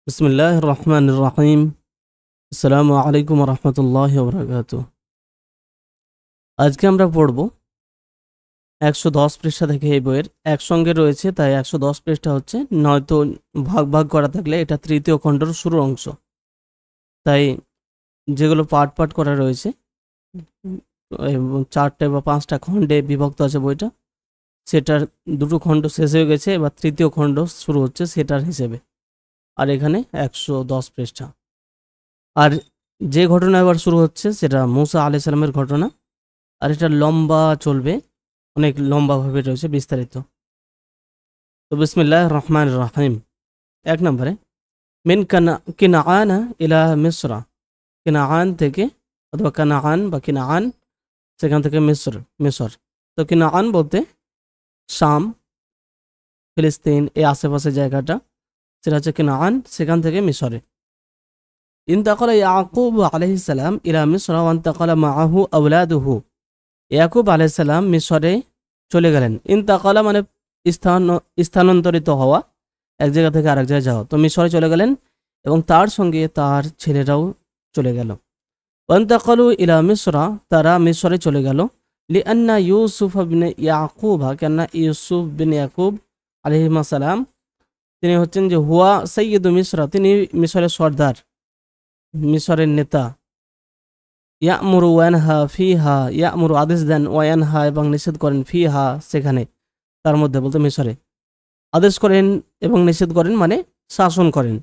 বিসমিল্লাহির রহমানির রহিম। আসসালামু আলাইকুম রহমতুল্লাহি ওয়া বারাকাতুহু। আজকে আমরা পড়ব ১১০ পৃষ্ঠা থেকে এই বইয়ের একসঙ্গে রয়েছে, তাই ১১০ পৃষ্ঠা হচ্ছে, নয়তো ভাগ ভাগ করা থাকলে এটা তৃতীয় খণ্ডের শুরুর অংশ। তাই যেগুলো পার্ট পার্ট করা রয়েছে এবং ৪টে বা ৫টা খণ্ডে বিভক্ত আছে বইটা, সেটার দুটো খণ্ড শেষ হয়ে গেছে, এবার তৃতীয় খণ্ড শুরু হচ্ছে সেটার হিসেবে। আর এখানে ১১০ পৃষ্ঠা। আর যে ঘটনা এবার শুরু হচ্ছে সেটা মুসা আলাইহিস সালামের ঘটনা, আর এটা লম্বা চলবে, অনেক লম্বাভাবে রয়েছে বিস্তারিত। তো বিসমিল্লাহির রহমানির রহিম। ১ নম্বরে মিন কিনাআনা ইলা মিসরা, কিনাআন থেকে অথবা কানাআন বা কিনাআন, সেখান থেকে মিসর। তো কিনাআন বলতে শাম, ফিলিস্তিন, এই আশেপাশের জায়গাটা, সেটা হচ্ছে কিনাআন, সেখান থেকে মিসরে। ইনতাকালা ইয়াকুব আলাইহিস সালাম ইলা মিসরা ওয়া ইনতাকালা মাআহু আওলাদুহু। ইয়াকুব আলাইহিস সালাম মিসরে চলে গেলেন। ইনতাকালা মানে স্থানান্তরিত হওয়া, এক জায়গা থেকে আরেক জায়গায় যাওয়া। তো মিসরে চলে গেলেন এবং তার সঙ্গে তার ছেলেরাও চলে গেল। ওয়ান্তাকালু ইলা মিসরা, তারা মিসরে চলে গেল। লিআন্না ইউসুফ বিন ইয়াকুব, কেননা ইউসুফ বিন ইয়াকুব আলাইহিস সালাম তিনি হচ্ছেন যে হুয়া সাইয়্যিদু মিসরা, তিনি মিসরের সর্দার, মিসরের নেতা। ইয়ামুরু ওয়ানহা ফিহা, ইয়ামুরু আদেশ দেন, ওয়ানহা এবং নিষেধ করেন, ফিহা সেখানে, তার মধ্যে বলতে মিসরে। আদেশ করেন এবং নিষেধ করেন মানে শাসন করেন।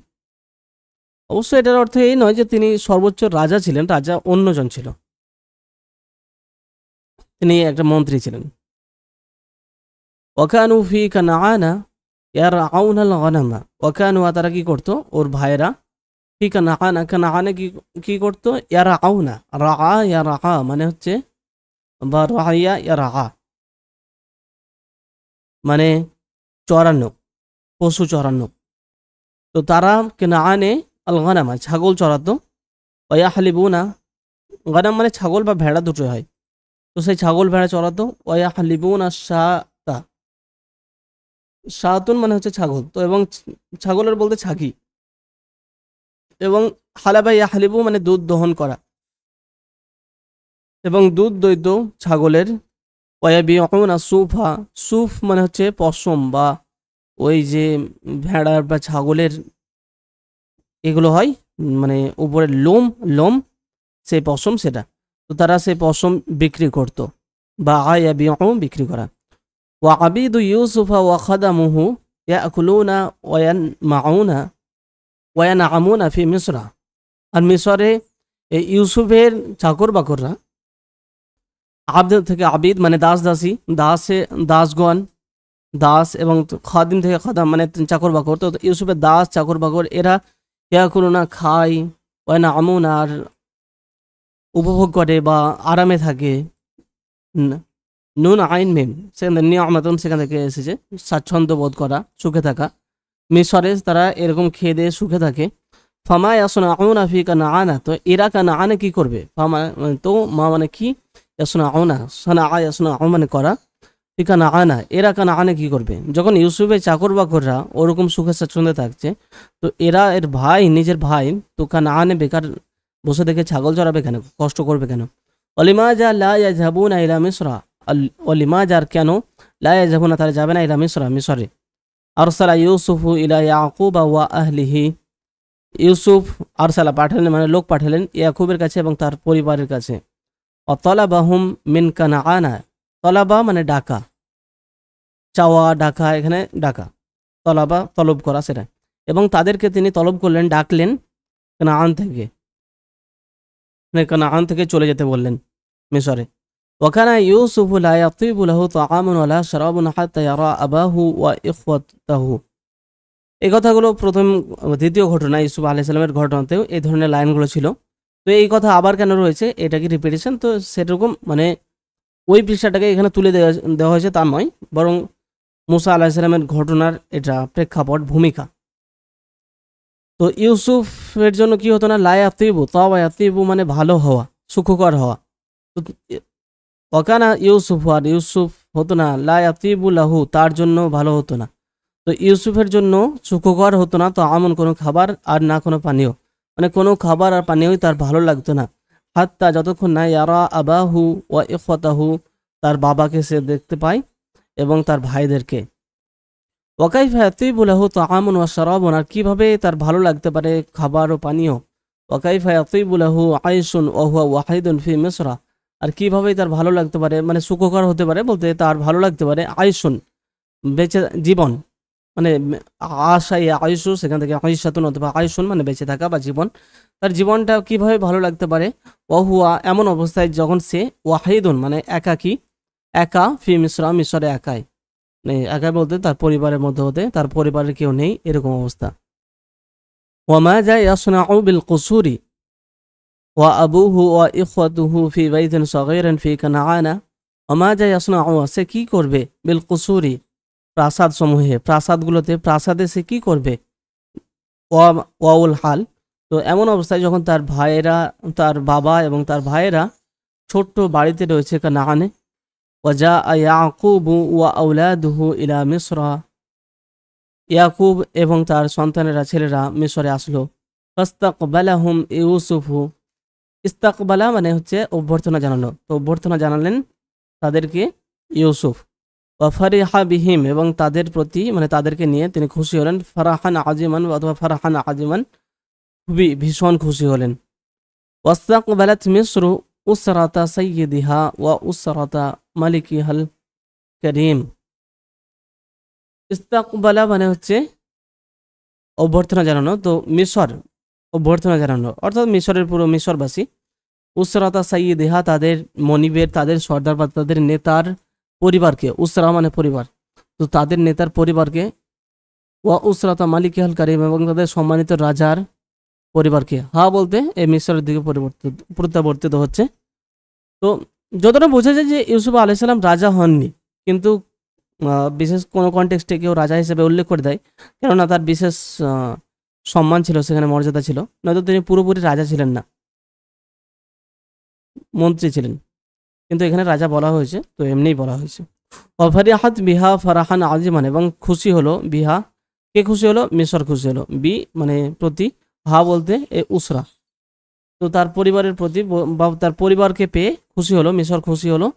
অবশ্য এটার অর্থ এই নয় যে তিনি সর্বোচ্চ রাজা ছিলেন, রাজা অন্যজন ছিল, তিনি একটা মন্ত্রী ছিলেন। ওয়াকানু ফি কানাআনা ইয়ারআউনাল গনামা, ওয়াকানু, তারা কি করতো, ওর ভাইরা, ফি কানাআনা, কানাআনে কি করতো, ইয়ারআউনা, রাআ ইয়ারআ মানে হচ্ছে, বা রাইয়া ইয়ারআ মানে চরানো, পশু চরানো। তো তারা কেনাআনে আল গানামা, ছাগল চড়াতো। ওয়া হালিবুনা, গানাম মানে ছাগল বা ভেড়া দুটোই হয়, তো সেই ছাগল ভেড়া চড়াতো। ওয়া হালিবুনা শাতা, শাতুন মানে হচ্ছে ছাগল, তো এবং ছাগলের বলতে ছাগি, এবং হালাবা ইয়া হালিবু মানে দুধ দহন করা, এবং দুধ দইত ছাগলের। ওয়া বিউনা সুফা, সুফ মানে হচ্ছে পশম, বা ওই যে ভেড়ার বা ছাগলের এগুলো হয়, মানে উপরের লোম সেই পশম, সেটা। তো তারা সেই পশম বিক্রি করত, বা আয়া বিউ বিক্রি করা। ওয়া আবিদু ইউসুফা ওয়া খাদামুহু ইয়াকুলুনা ওয়া ইয়ানমাউনা ওয়া ইয়ানআমুনা ফি মিসরা, আর মিসরে এই ইউসুফের চাকর বাকররা, আবদ থেকে আবিদ মানে দাস দাসী, দাসগণ, দাস, এবং খাদিম থেকে খাদাম মানে চাকর বাকর। তো ইউসুফের দাস চাকর বাকর এরা ইয়াকুলুনা খায়, ওয়া ইয়ানআমুনা আর উপভোগ করে বা আরামে থাকে। নুন আইন মিম, সেখান থেকে নিয়ামাতুন, সেখান থেকে এসেছে স্বাচ্ছন্দ্য বোধ করা, সুখে থাকা। মিসরে তারা এরকম খেয়ে দিয়ে সুখে থাকে। ফামা ইয়াসনাউনা ফি কানাআনা, তো এরা কানাআনে কি করবে, ফামা তো মা মানে কি, ইয়াসনাউনা সানাআ, ইয়াসনাউ মানে করা, ফি কানাআনা এরা কানাআনে কি করবে, যখন ইউসুফের চাকর বাকররা ওরকম সুখে স্বাচ্ছন্দ্যে থাকছে, তো এরা এর ভাই, নিজের ভাই, তো কানাআনে বেকার বসে দেখে ছাগল চড়াবে কেন, কষ্ট করবে কেন। ওয়ালিমাজা লা ইয়াযহাবুনা ইলা মিসরা, ওয়ালিমাজা আর কেন, লা ইয়াযহাবুনা তারা যাবে না, ইলা মিসরা মিসরে। আরসালা ইউসুফু ইলা ইয়াকুব ওয়া আহলিহি, ইউসুফ আরসালা পাঠালেন মানে লোক পাঠালেন ইয়াকুবের কাছে এবং তার পরিবারের কাছে। অতলাবাহুম মিন কানাআনা, তলাবা মানে ডাকা, চাওয়া ডাকা, এখানে ডাকা, তলাবা তলব করা, সেটা। এবং তাদেরকে তিনি তলব করলেন, ডাকলেন কানাআন থেকে, মানে কানাআন থেকে চলে যেতে বললেন মিসরে। ওয়াকানা ইউসুফু লা ইয়াতিবু লাহু তাআমুন ওয়া লা শারাবুন হাত্তা ইয়ারা আবাহু ওয়া ইখওয়াতাহু। এই কথাগুলো দ্বিতীয় ঘটনা, ইউসুফ আলাইহিস সালামের ঘটনাতেও এই ধরনের লাইনগুলো ছিল। তো এই কথা আবার কেন রয়েছে, এটা কি রিপিটেশন, তো সেরকম মানে ওই পৃষ্ঠাটাকে এখানে তুলে দেওয়া হয়েছে তা নয়, বরং মুসা আলাইহিস সালামের ঘটনার এটা প্রেক্ষাপট, ভূমিকা। তো ইউসুফের জন্য কি হতো না, লা ইয়াতিবু, তাওয়া ইয়াতিবু মানে ভালো হওয়া, সুখকর হওয়া। তো ওয়াকানা ইউসুফ, আর ইউসুফ হতো না, লা ইয়াতিবু লাহু তার জন্য ভালো হতো না, তো ইউসুফের জন্য সুখকর হতো না তো আমন কোনো খাবার আর না কোনো পানীয়, মানে কোনো খাবার আর পানীয়ই তার ভালো লাগতো না। হাত্তা যতক্ষণ না ইয়ারা আবাহু ওয়া ইখওয়াতাহু, তার বাবাকে সে দেখতে পায় এবং তার ভাইদেরকে। ওয়াকাইফা ইয়াতিবু লাহু তাআমুন ওয়া শারাবুন, আর কিভাবে তার ভালো লাগতে পারে খাবার ও পানীয়। ওয়াকাইফা ইয়াতিবু লাহু আইশুন ওয়া হুয়া ওয়াহিদুন ফি মিসরা, আর কিভাবে তার ভালো লাগতে পারে মানে সুখকর হতে পারে বলতে তার ভালো লাগতে পারে আইশুন বেঁচে জীবন, মানে আশাই আয়ুষ, সেখান থেকে আয়ুষাতুন অথবা আয়ুষুন মানে বেঁচে থাকা বা জীবন। তার জীবনটা কিভাবে ভালো লাগতে পারে, ওয়াহুয়া এমন অবস্থায় যখন সে ওয়াহিদুন মানে একাকী, একা ফি মিসরা মিসরে একাই, মানে একাই বলতে তার পরিবারের মধ্যে হতে তার পরিবারের কেউ নেই এরকম অবস্থা। ওয়ামা যা ইয়াসনাউ বিল কুসুরি ওয়া আবুহু ওয়া ইখওয়াতুহু ফি বাইতিন সগীরিন ফি কানাআনা। ওয়ামা যা ইয়াসনাউ, সে কি করবে, বিল কুসুরি প্রাসাদ সমূহে, প্রাসাদগুলোতে, প্রাসাদে সে কি করবে, ওয়াউল হাল। তো এমন অবস্থায় যখন তার ভাইয়েরা, তার বাবা এবং তার ভাইয়েরা ছোট্ট বাড়িতে রয়েছে কানাআনে। ওয়াজা ইয়াকুবু ওয়া আওলাদুহু ইলা মিসরা, ইয়াকুব এবং তার সন্তানেরা ছেলেরা মিশরে আসলো। ফাস্তাকবালাহুম ইউসুফু, ইস্তাকবালা মানে হচ্ছে অভ্যর্থনা জানানো, তো অভ্যর্থনা জানালেন তাদেরকে ইউসুফ। ওয়াফারিহা বিহিম, এবং তাদের প্রতি মানে তাদেরকে নিয়ে তিনি খুশি হলেন। ফারাহান আজিমান অথবা ফারাহান আজিমান, খুবই ভীষণ খুশি হলেন। ওয়াস্তাকবালাত মিসরু উসরাতা সাইয়্যিদিহা ওয়া উসরাতা মালিকিহাল করিম। ইস্তাকবালা মানে হচ্ছে অভ্যর্থনা জানানো, তো মিশর অভ্যর্থনা জানানো অর্থাৎ মিশরের পুরো মিশরবাসী। উসরাতা সাইয়্যিদিহা তাদের মনিবের, তাদের সর্দার বা তাদের নেতার পরিবারকে, উসরা মানে পরিবার, তো তাদের নেতার পরিবারকে। ওয়া উসরাতা মালিকিহাল কারিম, এবং তাদের সম্মানিত রাজার পরিবারকে। হা বলতে এই মিশরের দিকে প্রত্যাবর্তিত হচ্ছে। তো যতটা বোঝা যায় যে ইউসুফ আলাইহিস সালাম রাজা হননি, কিন্তু বিশেষ কোনো কনটেক্সটে কেউ রাজা হিসেবে উল্লেখ করে দেয়, কেননা তার বিশেষ সম্মান ছিল, সেখানে মর্যাদা ছিল, নয়তো তিনি পুরোপুরি রাজা ছিলেন না, মন্ত্রী ছিলেন। কিন্তু এখানে রাজা বলা হয়েছে, তো এমনিই বলা হয়েছে। ওয়াফারিহাত বিহা ফারাহান আজিমান, এবং খুশি হলো বিহা, কে খুশি হলো, মিশর খুশি হলো। বি মানে প্রতি, হা বলতে এ উসরা, তো তার পরিবারের প্রতি বা তার পরিবারকে পেয়ে খুশি হলো, মিশর খুশি হলো।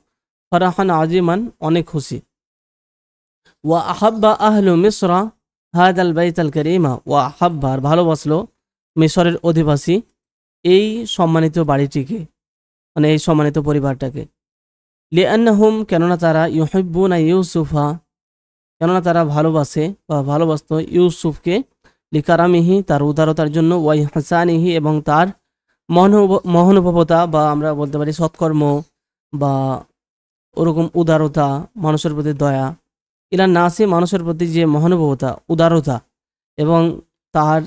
ফারাহান আজিমান অনেক খুশি। ওয়া আহাব্বা আহলু মিসরা হাদাল বাইতাল কারীমা, ওয়া আহাব্বা ভালোবাসলো মিশরের অধিবাসী এই সম্মানিত বাড়িটিকে, মানে এই সম্মানিত পরিবারটাকে। লিআন্নাহুম, কেননা তারা ইউহিব্বুনা ইউসুফা, কেননা তারা ভালোবাসে বা ভালোবাসত ইউসুফকে, লিকারামিহি তার উদারতার জন্য, ওয়াই হাসানিহি এবং তার মহানুভবতা বা আমরা বলতে পারি সৎকর্ম বা ওরকম উদারতা, মানুষের প্রতি দয়া, ইলা নাসি মানুষের প্রতি যে মহানুভবতা, উদারতা এবং তার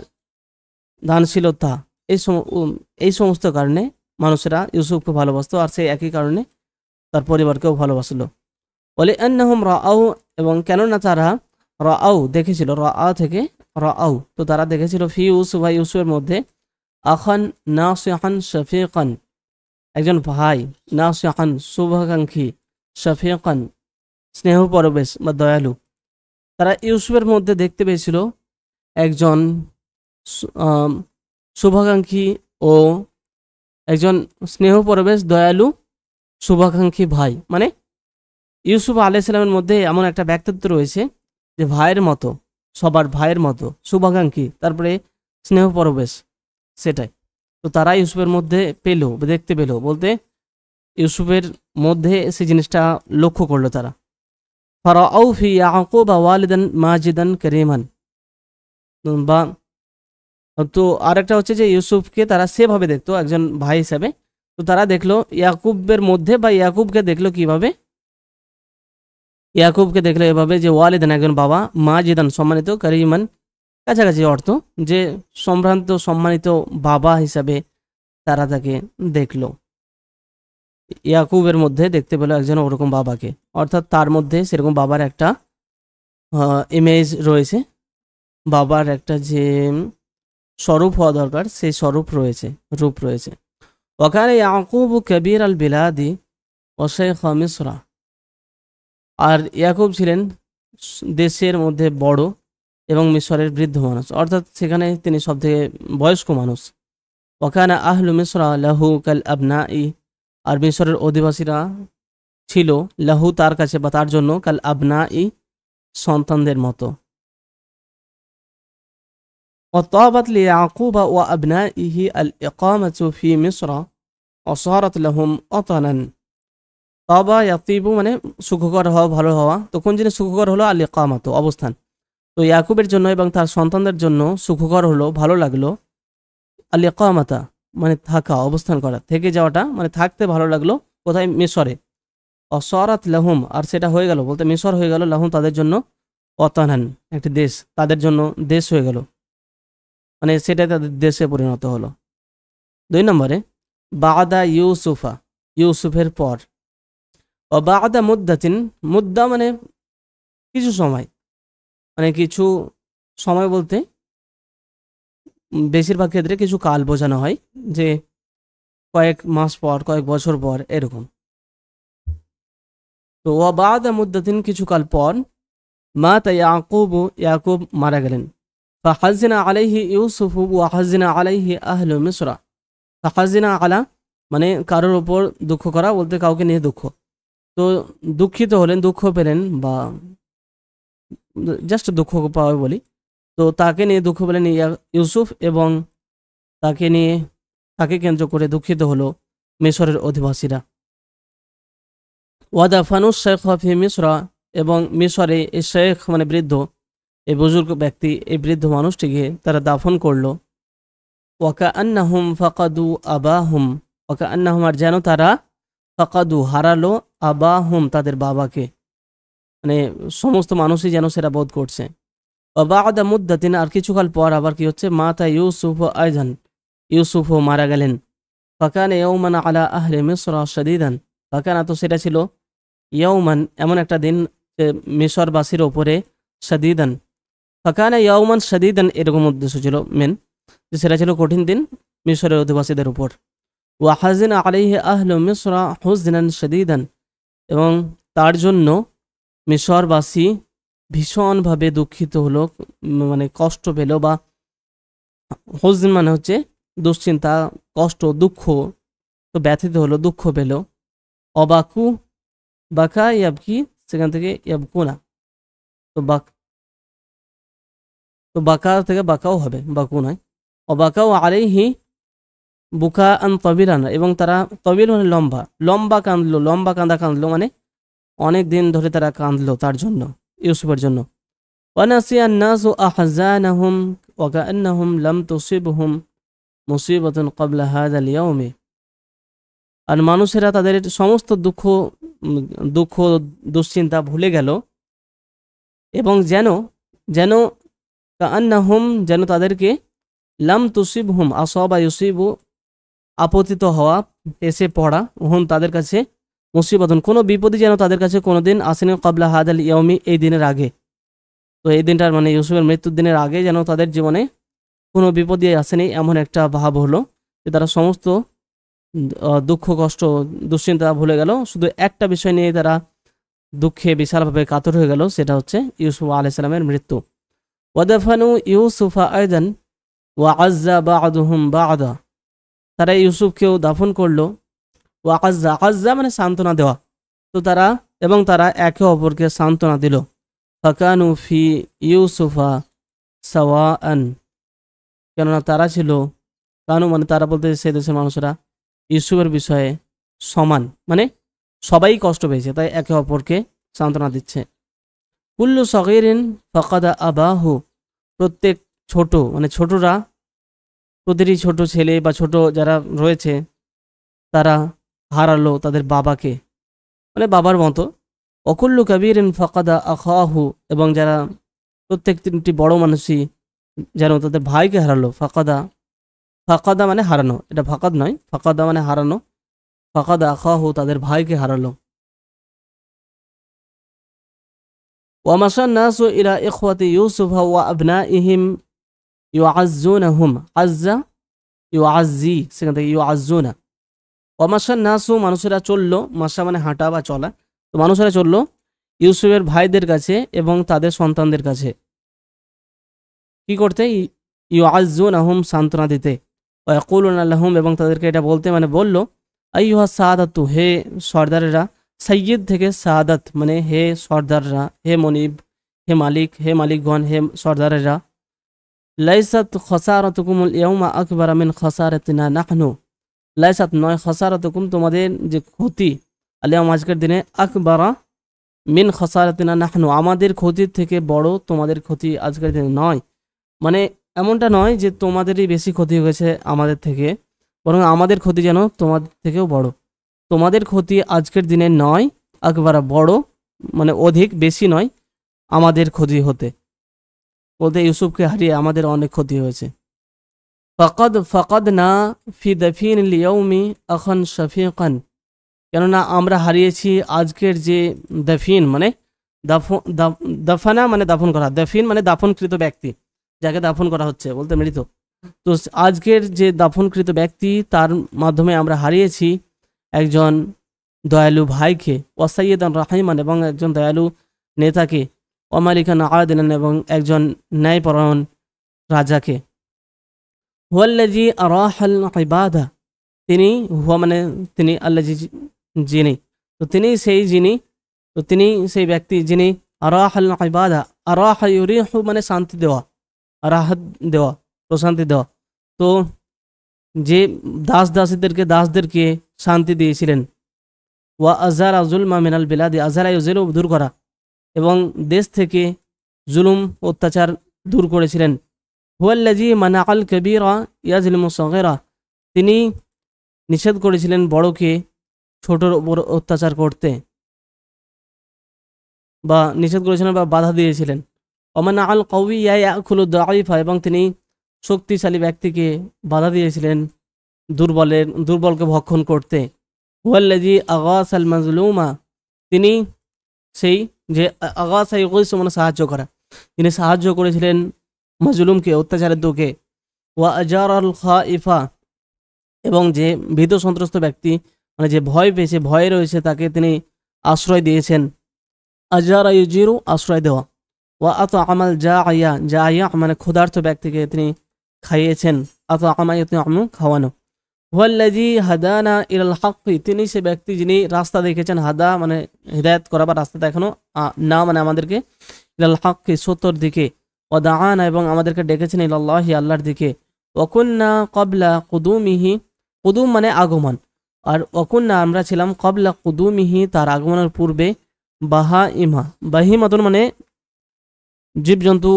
দানশীলতা, এই সমস্ত কারণে মানুষেরা ইউসুফকে ভালোবাসত, আর সেই একই কারণে তার পরিবারকেও ভালোবাসলো। বলে আন্নাহুম রাআউ, এবং কেননা তারা রাআউ দেখেছিল, রাআ থেকে রাআউ, তো তারা দেখেছিল ফি ইউসুফ ইউসুফের মধ্যে আখান নাসিহান শফিকান, একজন ভাই, নাসিহান শুভাকাঙ্ক্ষী, শফিকান স্নেহ পরবেশ বা দয়ালু। তারা ইউসুফের মধ্যে দেখতে পেয়েছিল একজন শুভাকাঙ্ক্ষী ও একজন স্নেহ পরবেশ দয়ালু শুভাকাঙ্ক্ষী ভাই। মানে ইউসুফ আলাইহিস সালামের মধ্যে এমন একটা ব্যক্তিত্ব রয়েছে যে ভাইয়ের মতো, সবার ভাইয়ের মতো, শুভাকাঙ্ক্ষী, তারপরে স্নেহ পরবেশ, সেটাই। তো তারা ইউসুফের মধ্যে পেল, দেখতে পেল বলতে ইউসুফের মধ্যে সেই জিনিসটা লক্ষ্য করলো তারা। ফারাউ ফি ইয়াকুব ওয়ালিদান মাজিদান কারীমান, বা তো আরেকটা হচ্ছে যে ইউসুফকে তারা সেভাবে দেখতো একজন ভাই হিসাবে, তো তারা দেখলো ইয়াকুবের মধ্যে বা ইয়াকুবকে দেখলো কিভাবে, ইয়াকুবকে দেখলো এভাবে যে ওয়ালিদান একজন বাবা, মাজিদান সম্মানিত, কারীমান কাছাকাছি অর্থ, যে সম্ভ্রান্ত সম্মানিত বাবা হিসাবে তারা তাকে দেখলো। ইয়াকুবের মধ্যে দেখতে পেল একজন ওরকম বাবাকে, অর্থাৎ তার মধ্যে সেরকম বাবার একটা ইমেজ রয়েছে, বাবার একটা যে স্বরূপ হওয়া দরকার সেই স্বরূপ রয়েছে, রূপ রয়েছে। ওয়াকানা ইয়াকুব কবির আল বিলাদি ওয়া শাইখ মিসরা, আর ইয়াকুব ছিলেন দেশের মধ্যে বড় এবং মিশরের বৃদ্ধ মানুষ, অর্থাৎ সেখানে তিনি সবথেকে বয়স্ক মানুষ। ওয়াকানা আহলু মিসরা লাহু কাল আবনাই, আর মিশরের অধিবাসীরা ছিল লাহু তার কাছে বা তার জন্য কাল আবনাই সন্তানদের মতো। وطابت ليعقوب وأبنائه الإقامة في مصر وصارت لهم وطنا। তাবা ইয়াতিবু মানে সুখকর হওয়া, ভালো হওয়া। তো কোন জিনিস সুখকর হলো? আল ইকামাত, অবস্থান। তো ইয়াকুবের জন্য এবং তার সন্তানদের জন্য সুখকর হলো, ভালো লাগলো আল ইকামাতা মানে থাকা, অবস্থান করা, থেকে যাওয়াটা মানে থাকতে ভালো লাগলো। কোথায়? মিশরে। অসরাত লাহুম, আর সেটা হয়ে গেল বলতে মিশর হয়ে গেল লাহুম তাদের জন্য ওয়াতানান, একটি দেশ, তাদের জন্য দেশ হয়ে গেল, মানে সেটাই তাদের দেশে পরিণত হলো। 2 নম্বরে বাদা ইউসুফা, ইউসুফের পর। ও বাদা মুদ্দাতিন, মুদ্দা মানে কিছু সময়, মানে কিছু সময় বলতে বেশিরভাগ ক্ষেত্রে কিছু কাল বোঝানো হয়, যে কয়েক মাস পর, কয়েক বছর পর, এরকম। তো ও বাদা মুদ্দাতিন কিছু কাল পর, মা তা ইয়াকুব মারা গেলেন। ফাহাজিনা আলাইহি ইউসুফ ওয়া হাজিনা আলাইহি আহলু মিসরা। ফাহাজিনা আলা মানে কারোর ওপর দুঃখ করা বলতে কাউকে নিয়ে দুঃখ। তো দুঃখিত হলেন, দুঃখ পেলেন, বা জাস্ট দুঃখ পাওয়া বলি। তো তাকে নিয়ে দুঃখ পেলেন ইউসুফ, এবং তাকে কেন্দ্র করে দুঃখিত হলো মিশরের অধিবাসীরা। ওয়াদাফানুস শেখ ফি মিসরা, এবং মিশরে এই শেখ মানে বৃদ্ধ, এই বুজুর্গ ব্যক্তি, এই বৃদ্ধ মানুষটিকে তারা দাফন করলো। ওয়াকা আন্নাহুম ফাকাদু আবাহুম, ওয়াকা আন্নাহুম আর যেন তারা ফাকাদু হারালো আবাহুম তাদের বাবাকে, মানে সমস্ত মানুষই যেন সেটা বোধ করছে। বাদা মুদ্দাতিন আর কিছুকাল পর আবার কি হচ্ছে? মাতা ইউসুফ আইজান, ইউসুফও মারা গেলেন। ফাকানা ইয়াউমান আলা আহলি মিসরা শাদীদান, ফাকানা তো সেটা ছিল ইয়াউমান এমন একটা দিন মিশরবাসীর ওপরে, শাদীদান ফাকানা ইয়াউমান শাদীদান এরকম উদ্দেশ্য ছিল মেন, যে সেটা ছিল কঠিন দিন মিশরের অধিবাসীদের উপর। ওয়া হাজিনা আলাইহি আহলু মিসরা হুজনান শাদীদান, এবং তার জন্য মিশরবাসী ভীষণভাবে দুঃখিত হলো, মানে কষ্ট পেল, বা হুজন মানে হচ্ছে দুশ্চিন্তা, কষ্ট, দুঃখ, তো ব্যথিত হলো, দুঃখ পেল। অবাকু বাকা ইয়াবকি, সেখান থেকে ইয়াবকুনা, তো বাকা থেকে বাকাও হবে, বাকু নয়। অবাকাও আলাইহি বুকা আন তবিলান, এবং তারা তবিল মানে লম্বা, লম্বা কাঁদলো, লম্বা কাঁদলো মানে অনেক দিন ধরে তারা কাঁদলো তার জন্য, ইউসুফের জন্য। ওয়ানাসিয়া আন-নাসু আহজানাহুম ওয়া কাআন্নাহুম লাম তুসিবহুম মুসিবাতুন ক্বাবলা হাযাল ইয়াউমি, আর মানুষেরা তাদের সমস্ত দুঃখ দুশ্চিন্তা ভুলে গেল, এবং যেন কাআন্নাহুম যেন তাদেরকে লাম তুসিবহুম আসাবা ইউসিবু আপতিত হওয়া, এসে পড়া, হুম তাদের কাছে মুসিবাতুন কোনো বিপদই যেন তাদের কাছে কোনোদিন আসেনি ক্বাবলা হাযাল ইয়াউমি এই দিনের আগে। তো এই দিনটার মানে ইউসুফের মৃত্যুর দিনের আগে যেন তাদের জীবনে কোনো বিপদই আসেনি, এমন একটা ভাব হলো যে তারা সমস্ত দুঃখ কষ্ট দুশ্চিন্তা ভুলে গেল, শুধু একটা বিষয় নিয়ে তারা দুঃখে বিশালভাবে কাতর হয়ে গেল, সেটা হচ্ছে ইউসুফ আলাইহিস সালামের মৃত্যু। ওয়াদাফানু ইউসুফা আইদান ওয়া আযযা বা'দুহুম বা'দা, তারা ইউসুফকেও দাফন করলো। ওয়া আযযা মানে সান্ত্বনা দেওয়া, তো তারা একে অপরকে সান্ত্বনা দিল। ফাকানু ফি ইউসুফা সাওয়াআন, কেননা তারা ছিল, কানু মানে তারা বলতে সে দেশের মানুষেরা, ইউসুফের বিষয়ে সমান, মানে সবাই কষ্ট পেয়েছে, তাই একে অপরকে সান্ত্বনা দিচ্ছে। কুল্লু সগীরিন ফাকাদা আবাহু, প্রত্যেক ছোট মানে ছোটরা, প্রতিটি ছোট ছেলে বা ছোট যারা রয়েছে তারা হারালো তাদের বাবাকে, মানে বাবার মতো। অকুল্লু কাবীরিন ফাকাদা আখাহু, এবং যারা প্রত্যেক তিনটি বড় মানুষই যেন তাদের ভাইকে হারালো। ফাকাদা মানে হারানো, এটা ফাকাদ নয়, ফাকাদা মানে হারানো। ফাকাদা আখাহু তাদের ভাইকে হারালো। ওয়ামাশান নাসু ইলা ইখওয়াতি ইউসুফ ওয়া আবনাইহিম ইউআজ্জুনাহুম, আজ্জা ইউআজ্জি, সেখান থেকে ইউআজ্জুনা। ওয়ামাশান নাসু মানুষেরা চললো, মাসা মানে হাঁটা বা চলা, তো মানুষেরা চললো ইউসুফের ভাইদের কাছে এবং তাদের সন্তানদের কাছে। কি করতে, ইউআজ্জুনাহুম সান্ত্বনা দিতে, ওয়া ইয়াকুলুনা লাহুম এবং তাদেরকে এটা বলতে মানে বলল, আইয়ুহা সাদাতু হে সর্দারেরা, সাইয়্যিদ থেকে সাদাত মানে হে সর্দাররা, হে মনিব, হে মালিক, হে মালিকগণ, হে সর্দারেরা, লাইসাত খসারাতুকুমুল ইয়াউমা আকবারা মিন খসারাতিনা নাহনু, লাইসাত নয়, খসারাতুকুম তোমাদের যে ক্ষতি, আল ইয়াউম আজকের দিনে, আকবারা মিন খসারাতিনা নাহনু আমাদের ক্ষতির থেকে বড় তোমাদের ক্ষতি আজকের দিনে নয়। মানে এমনটা নয় যে তোমাদেরই বেশি ক্ষতি হয়েছে আমাদের থেকে, বরং আমাদের ক্ষতি যেন তোমাদের থেকেও বড়। তোমাদের ক্ষতি আজকের দিনে নয়, আকবারা বড় মানে অধিক, বেশি নয় আমাদের ক্ষতি হতে, বলতে ইউসুফকে হারিয়ে আমাদের অনেক ক্ষতি হয়েছে। ফাকাদ না ফি দাফিন লিয়াউমি আখান শফিকান, কেননা আমরা হারিয়েছি আজকের যে দাফিন মানে দাফানা মানে দাফন করা, দাফিন মানে দাফনকৃত ব্যক্তি, যাকে দাফন করা হচ্ছে বলতে মৃত। তো আজকের যে দাফনকৃত ব্যক্তি তার মাধ্যমে আমরা হারিয়েছি একজন দয়ালু ভাইকে, ওয়াসাইয়্যিদান রাহিমান এবং একজন দয়ালু নেতাকে, ওমালিকান আদিলান এবং একজন ন্যায়পরায়ণ রাজাকে। হুয়াল্লাযী আরাহাল ইবাদা, তিনি হুয়া মানে তিনি, আল্লাযী যিনি, তো তিনি সেই যিনি, তো তিনি সেই ব্যক্তি যিনি আরাহাল ইবাদা, আরাহা ইউরিহু মানে শান্তি দেওয়া, রাহাত দেওয়া, প্রশান্তি দেওয়া। তো যে দাসদেরকে শান্তি দিয়েছিলেন। ওয়া আজারা জুলমা মিনাল বিলাদি, আজারা ইউজিলু দূর করা, এবং দেশ থেকে জুলুম অত্যাচার দূর করেছিলেন। হুয়াল্লাযী মানাআল কাবীরা ইয়াজলিমু সগীরা, তিনি নিষেধ করেছিলেন বড়কে ছোটর উপর অত্যাচার করতে, বা নিষেধ করেছিলেন বা বাধা দিয়েছিলেন। ওমানাআল কওয়িয়্যা ইয়াকুলু দাঈফা, এবং তিনি শক্তিশালী ব্যক্তিকে বাধা দিয়েছিলেন দুর্বলকে ভক্ষণ করতে। হুয়াল্লাযী আগাসাল মাজলুমা, তিনি সেই যে আগাসা ইউগিসু মানে সাহায্য করা, তিনি সাহায্য করেছিলেন মাজলুমকে, অত্যাচারের দোকে। ওয়া আজারাল খাইফা, এবং যে ভীত সন্ত্রস্ত ব্যক্তি মানে যে ভয় পেয়েছে, ভয়ে রয়েছে, তাকে তিনি আশ্রয় দিয়েছেন। আজারা ইউজিরু আশ্রয় দেওয়া। ওয়া আতআমাল জাইয়া মানে ক্ষুধার্ত ব্যক্তিকে তিনি খাইয়েছেন, আতআমা ইউতআমু খাওয়ানো। হুয়াল্লাযী হাদানা ইলাল হাক্কি, তিনি সে ব্যক্তি যিনি রাস্তা দেখেছেন, হাদা মানে হিদায়াত করা বা রাস্তা দেখানো, না মানে আমাদেরকে, ইলাল হাক্কি সত্যর দিকে, ওয়া দাআনা এবং আমাদেরকে ডেকেছেন, ইলাল্লাহি আল্লাহর দিকে। ওয়া কুন্না ক্বাবলা কুদুমিহি, কুদুম মানে আগমন, আর ওয়া কুন্না আমরা ছিলাম, ক্বাবলা কুদুমিহি তার আগমনের পূর্বে, বাহিমাতুন মানে জীবজন্তু,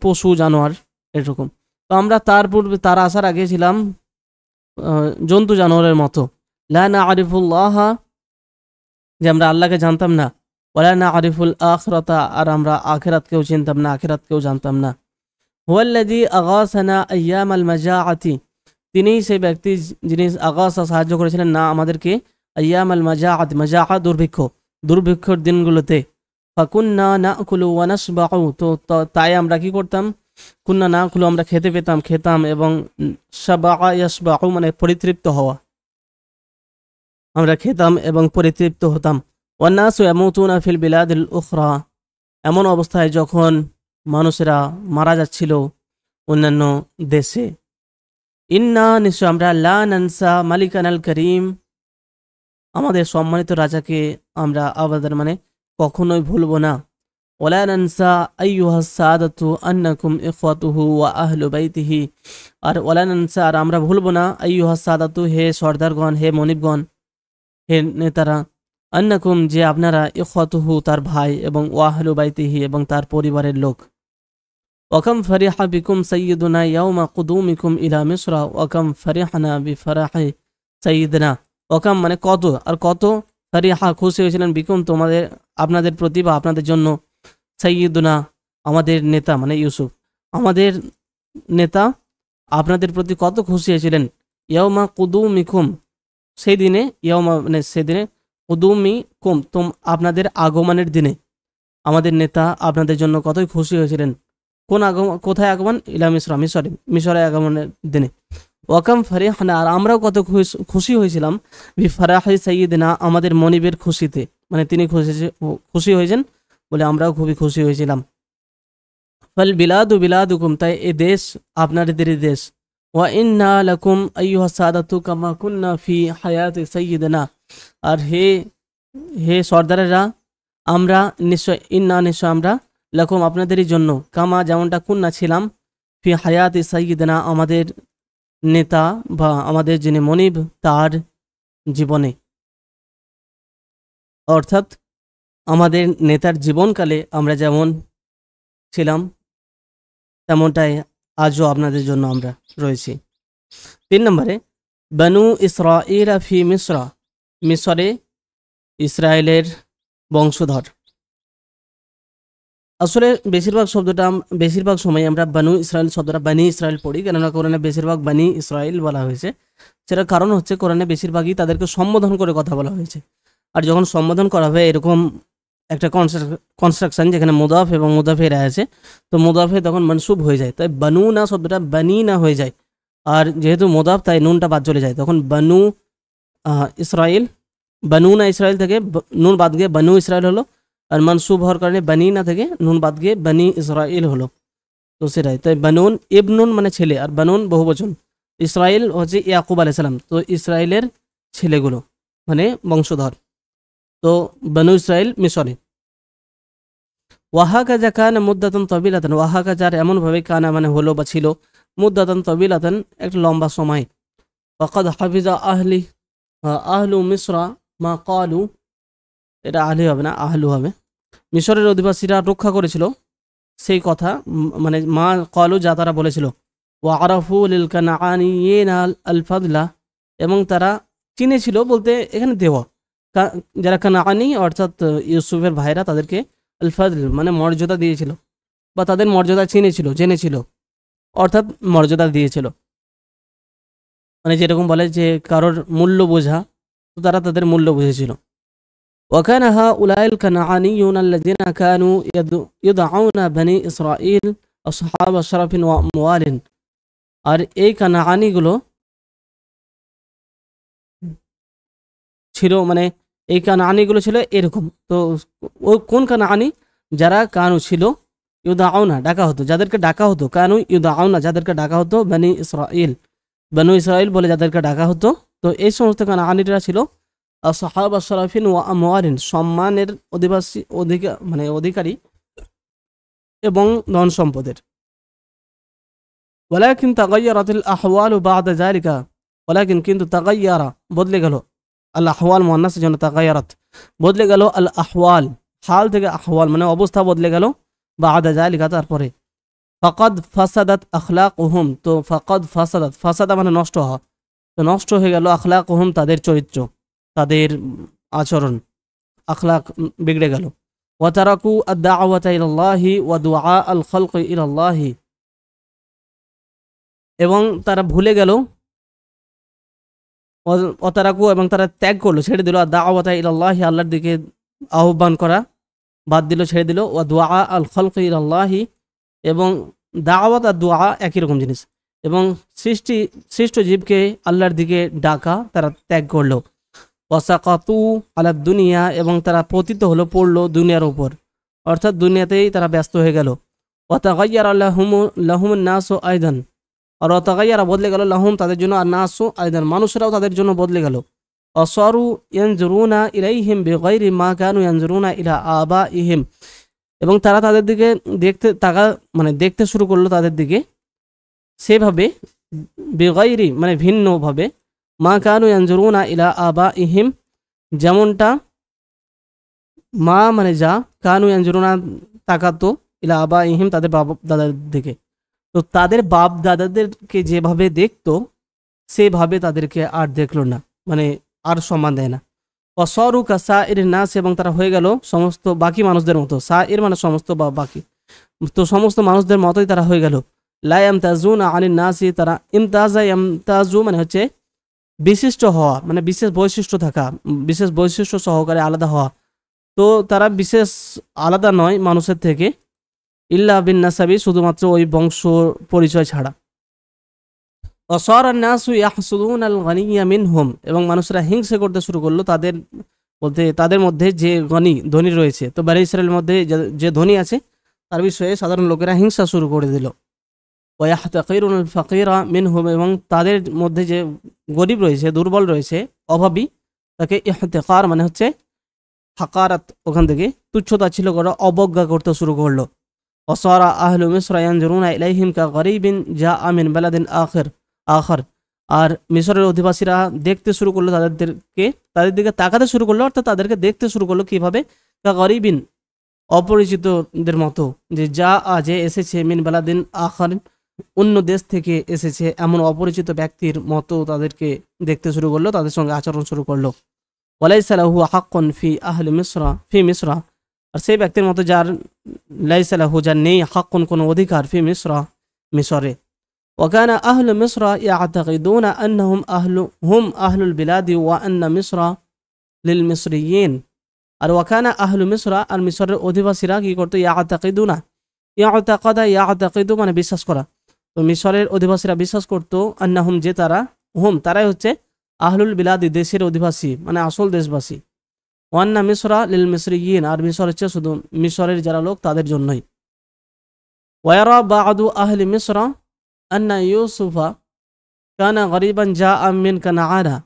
পশু জানোয়ার এরকম। তো আমরা তার পূর্বে, তার আসার আগে ছিলাম জন্তু জানোয়ারের মতো। লা না'রিফুল্লাহ, যে আমরা আল্লাহকে জানতাম না। ওয়ালা না'রিফুল আখিরাতা, আর আমরা আখিরাতকেও চিনতাম না, আখিরাতকেও জানতাম না। হুয়াল্লাযী আগাসানা আইয়ামাল মাজাআতি, তিনি সেই ব্যক্তি যিনি আগাসা সাহায্য করেছিলেন না আমাদেরকে, আইয়ামাল মাজাআত, মাজাআ দুর্ভিক্ষর দিনগুলোতে। ফাকুন্না নাকুলু ওয়া নাশবাউ, তো তাই আমরা কি করতাম, কুন্না নাকুলু আমরা খেতাম, এবং শাবাআ ইয়াশবাউ মানে পরিতৃপ্ত হওয়া, আমরা খেতাম এবং পরিতৃপ্ত হতাম। ওয়ান নাসু ইয়ামুতুনা ফিল বিলাদিল উখরা, এমন অবস্থায় যখন মানুষেরা মারা যাচ্ছিল অন্যান্য দেশে। ইন্না নিশ্চয় আমরা, লা নানসা মালিকানাল করিম, আমাদের সম্মানিত রাজাকে আমরা আবাদার মানে কখনোই ভুলব না। ওয়ালা নানসা আইয়ুহাস সাদাতু আন্নাকুম ইখওয়াতুহু ওয়া আহলু বাইতিহি, আর ওয়ালা নানসা আর আমরা ভুলব না, আইয়ুহাস সাদাতু হে সর্দারগণ, হে মনিবগণ, হে নেতারা, আন্নাকুম যে আপনারা, ইখওয়াতুহু তার ভাই, এবং ওয়া আহলু বাইতিহি এবং তার পরিবারের লোক। ওয়াকাম ফারিহা বিকুম সাইয়্যিদুনা ইয়াউমা কুদুমিকুম ইলা মিসরা, ওয়াকাম ফারিহনা বিফরাহি সাইয়্যিদনা, ওয়াকাম মানে কত, আর কত, ফারিহা খুশি হয়েছিলেন, বিকুম তোমাদের, আপনাদের প্রতি বা আপনাদের জন্য, সাইয়্যিদুনা আমাদের নেতা মানে ইউসুফ, আমাদের নেতা আপনাদের প্রতি কত খুশি হয়েছিলেন। ইয়াউমা কুদুমিকুম, সেই দিনে, ইয়াউমা মানে সেদিনে, কুদুমিকুম আপনাদের আগমনের দিনে আমাদের নেতা আপনাদের জন্য কতই খুশি হয়েছিলেন। কোথায় আগমন, ইলা মিসরা, মিশরে আগমনের দিনে। ওয়াকাম ফারিহানা, আর আমরাও কত খুশি হয়েছিলাম, বিফরাহি সাইয়্যিদিনা আমাদের মনিবের খুশিতে, মানে তিনি খুশি হয়েছেন বলে আমরাও খুবই খুশি হয়েছিলাম। ফাল বিলাদু বিলাদুকুম, তাই এ দেশ আপনাদেরই দেশ। ওয়া ইন্না লাকুম আইয়ুহা সাদাতু কামা কুন্না ফি হায়াতি সাইয়্যিদিনা, আর হে হে সর্দারেরা, আমরা নিশ্চয় নিশ্চয় আমরা লাকুম আপনাদেরই জন্য, কামা যেমনটা কুন্না ছিলাম, ফি হায়াতি সাইয়্যিদিনা আমাদের নেতা বা আমাদের যিনি মনিব তার জীবনে, অর্থাৎ আমাদের নেতার জীবনকালে আমরা যেমন ছিলাম তেমনটাই আজও আপনাদের জন্য আমরা রয়েছি। 3 নম্বরে বানু ইসরাঈল ফি মিসরা, মিসরে ইসরায়েলের বংশধর। আসলে বেশিরভাগ সময় আমরা বানু ইসরায়েল শব্দটা বানি ইসরায়েল পড়ি, কেননা কোরআনে বেশিরভাগ বানি ইসরায়েল বলা হয়েছে। সেটার কারণ হচ্ছে কোরআনে বেশিরভাগই তাদেরকে সম্বোধন করে কথা বলা হয়েছে, আর যখন সম্বোধন করা হবে এরকম একটা কনস্ট্রাকশন যেখানে মুদাফ এবং মুদাফের আছে, তো মুদাফে তখন মনসুব হয়ে যায়, তাই বানু না শব্দটা বানি না হয়ে যায়, আর যেহেতু মুদাফ তাই নুনটা বাদ চলে যায়, তখন বানু ইসরায়েল, বানু না ইসরায়েল থেকে নুন বাদ গিয়ে বানু ইসরায়েল হলো, আর মনসুব হওয়ার কারণে বানি না থেকে নুন বাদ গিয়ে বানি ইসরায়েল হলো। তো সেটাই, তাই বানুন ইবনুন মানে ছেলে, আর বানুন বহুবচন। ইসরায়েল হচ্ছে ইয়াকুব আলাইহিস সালাম, তো ইসরায়েলের ছেলেগুলো মানে বংশধর, তো বানু ইসরায়েল মিশরে। ওয়াহাকাজা কানা মুদ্দাতান তাবিলাতান, ওয়াহাকাজার এমনভাবে কানা মানে হলো বা ছিল, মুদ্দাতান তাবিলাতান একটা লম্বা সময়। ফাকাদ হাফিজা আহলু মিসরা মা ক্বালু, এটা আহলি হবে না আহলু হবে, মিশরের অধিবাসীরা রক্ষা করেছিল সেই কথা, মানে মা ক্বালু যা তারা বলেছিল। ওয়া আরাফু লিল কানাআনিয়িনা আল ফাদলা, এবং তারা চিনেছিল বলতে এখানে দেওয়া, যারা কানাআনি অর্থাৎ ইউসুফের ভাইরা তাদেরকে আল ফাদল মানে মর্যাদা দিয়েছিল, বা তাদের মর্যাদা চিনেছিল জেনেছিল, অর্থাৎ মর্যাদা দিয়েছিল, মানে যেরকম বলে যে কারোর মূল্য বোঝা, তো তারা তাদের মূল্য বুঝেছিল। ওয়াকানা হাউলাইল কানাআনিয়ুন আল্লাযিনা কানু ইদআউনা বনি ইসরাঈল আসহাব শরাফিন ওয়া আমওয়ালিন, আর এই কানাআনিগুলো ছিল, মানে এই কানাআনিগুলো ছিল এরকম। তো ও কোন কানাআনি? যারা কানু ছিল ইউদাউনা ডাকা হতো, যাদেরকে ডাকা হতো, কানু ইউদাউনা যাদেরকে ডাকা হতো বনি ইসরাঈল, বনু ইসরাঈল বলে যাদেরকে ডাকা হতো। তো এই সমস্ত কানাআনিরা ছিল আসহাব শরাফিন ওয়া আমওয়ালিন, সম্মানের অধিকারী এবং ধন সম্পদের। ওয়ালাকিন তাগায়্যারাতিল আহওয়ালু বা'দা যালিকা, ওয়ালাকিন কিন্তু তাগায়্যারা বদলে গেল, আল আহওয়াল মুয়ান্নাসের জন্য তাগায়্যারাত বদলে গেল, আল আহওয়াল হাল থেকে আহওয়াল মানে অবস্থা বদলে গেল, বা'দা যালিকা তারপরে। ফাকাদ ফাসাদাত আখলাকুহুম, তো ফাকাদ ফাসাদাত, ফাসাদা মানে নষ্ট হওয়া, তো নষ্ট হয়ে গেল আখলাকুহুম তাদের চরিত্র, তাদের আচরণ, আখলাক বিগড়ে গেল। ওয়া তারাকু আদ-দা'ওয়াতা ইলাল্লাহি ওয়া দুআ আল খালকি ইলাল্লাহি, এবং তারা ভুলে গেল, অতারাকু এবং তারা ত্যাগ করলো, ছেড়ে দিল, দাওয়াতা ইলাল্লাহি আল্লাহর দিকে আহ্বান করা বাদ দিল, ছেড়ে দিল, ওয়া দুআ আল খালকি ইলাল্লাহি, এবং দাওয়াত আর দুআ একই রকম জিনিস, এবং সৃষ্ট জীবকে আল্লাহর দিকে ডাকা তারা ত্যাগ করলো। ওয়াসাকাতু আলা দুনিয়া, এবং তারা পতিত হলো, পড়লো দুনিয়ার উপর, অর্থাৎ দুনিয়াতেই তারা ব্যস্ত হয়ে গেল। ওয়াতাগায়্যারা লাহুমুন নাসু আইদান, আর তাগাইয়ারা বদলে গেল, লাহুম তাদের জন্য, আর নাসু আইদান মানুষরাও তাদের জন্য বদলে গেল। অসরু ইয়ানজুরুনা ইলাইহিম বিগাইরি মা কানু ইয়ানজুরুনা ইলা আবাইহিম, এবং তারা তাদের দিকে দেখতে শুরু করলো তাদের দিকে সেভাবে, বিগাইরি মানে ভিন্নভাবে, মা কানু ইয়ানজুরুনা ইলা আবাইহিম যেমনটা, মা মানে যা, কানু ইয়ানজুরুনা তাকাতো, ইলা আবাইহিম তাদের বাবা দাদার দিকে, তো তাদের বাপ দাদাদেরকে যেভাবে দেখতো সেভাবে তাদেরকে আর দেখলো না, মানে আর সম্মান দেয় না। অসরু কাসাইর নাস, এবং তারা হয়ে গেল সমস্ত বাকি মানুষদের মতো, সাইর মানে সমস্ত বা বাকি, তো সমস্ত মানুষদের মতোই তারা হয়ে গেল। লা ইয়ামতাজুনা আনিন নাসি, তারা ইমতাজা ইয়ামতাজু মানে হচ্ছে বিশিষ্ট হওয়া, মানে বিশেষ বৈশিষ্ট্য থাকা, বিশেষ বৈশিষ্ট্য সহকারে আলাদা হওয়া, তো তারা বিশেষ আলাদা নয় মানুষের থেকে, ইল্লা বিন নাসাবি শুধুমাত্র ওই বংশ পরিচয় ছাড়া। অসরান নাসু ইয়াহসুদুনাল গানিয়্যা মিনহুম, এবং মানুষরা হিংসা করতে শুরু করলো তাদের বলতে তাদের মধ্যে যে ধনী রয়েছে, তো বনি ইসরায়েলের মধ্যে যে ধনী আছে তার বিষয়ে সাধারণ লোকেরা হিংসা শুরু করে দিল। ওয়াহতাকিরুল ফাকিরা মিনহুম, এবং তাদের মধ্যে যে গরিব রয়েছে, দুর্বল রয়েছে, অভাবী, তাকে ইহতিকার মানে হচ্ছে হাকারাত, ওখান থেকে তুচ্ছতা ছিল করা, অবজ্ঞা করতে শুরু করলো। ওয়াসারা আহলু মিসর ইয়ানজুরুনা ইলাইহিম কাগরিবিন জাআ মিন বালাদিন আখর, আর মিশরের অধিবাসীরা দেখতে শুরু করলো তাদের দিকে তাকাতে শুরু করলো, অর্থাৎ তাদেরকে দেখতে শুরু করলো কিভাবে, কাগরিবিন অপরিচিতদের মতো, যে যে এসেছে মিন বালাদিন আখর, অন্য দেশ থেকে এসেছে এমন অপরিচিত ব্যক্তির মতো তাদেরকে দেখতে শুরু করলো, তাদের সঙ্গে আচরণ শুরু করলো। ওয়ালাইসা লাহু হাক্কুন ফি আহলি মিসরা, আর সেই ব্যক্তির মতো যার লাইসা লাহু, যার নেই হাক্কুন কোনো অধিকার, ফি মিসরে। ওয়াকানা আহলু মিসরা ইয়াতাকিদুনা আন্নাহুম আহলুল বিলাদি ওয়া আন্না মিসরা লিল মিসরিয়িন। আর ওয়াকানা আহলু মিসরা, আর মিসরের অধিবাসীরা কি করতো, ইয়াতাকিদু মানে বিশ্বাস করা। তো মিসরের অধিবাসীরা বিশ্বাস করতো আন্নাহুম, যে তারাই হচ্ছে আহলুল বিলাদি, দেশের অধিবাসী মানে আসল দেশবাসী। ওয়ান্না মিসরা লিল মিসরিয়িন, আর মিসর হচ্ছে শুধু মিসরের যারা লোক তাদের জন্যই। ওয়ারা বাদু আহলি মিসরা আন্না ইউসুফা কানা গরিবান জাআ মিন কানাআনা,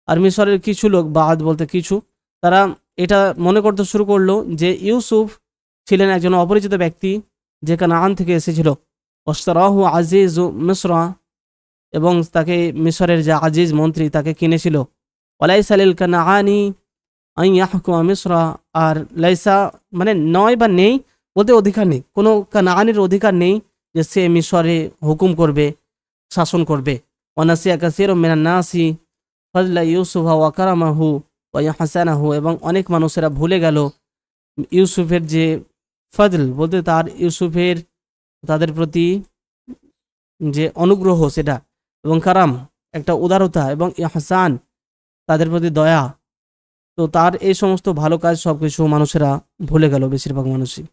আর মিসরের কিছু লোক, বাদ বলতে কিছু, তারা এটা মনে করতে শুরু করলো যে ইউসুফ ছিলেন একজন অপরিচিত ব্যক্তি যে কানাআন থেকে এসেছিল। ওয়াশতারাহু আজিজু মিসরা, এবং তাকে মিসরের যে আজিজ মন্ত্রী তাকে কিনেছিল। ওয়ালাইসা লিল কানাআনি আন ইয়াহকুমা মিসরা, আর লাইসা মানে নয় বা নেই বলতে অধিকার নেই, কোনো কানাআনির অধিকার নেই যে সে মিসরে হুকুম করবে, শাসন করবে। ওয়ানাসিয়া কাসীরুম মিনান নাসি ফাজলা ইউসুফা ওয়া কারামাহু ওয়া ইহসানাহু, এবং অনেক মানুষেরা ভুলে গেল ইউসুফের যে ফজল বলতে ইউসুফের তাদের প্রতি যে অনুগ্রহ সেটা, এবং কারাম একটা উদারতা, এবং ইহসান তাদের প্রতি দয়া। তো তার এই সমস্ত ভালো কাজ সবকিছু মানুষেরা ভুলে গেল, বেশিরভাগ মানুষই।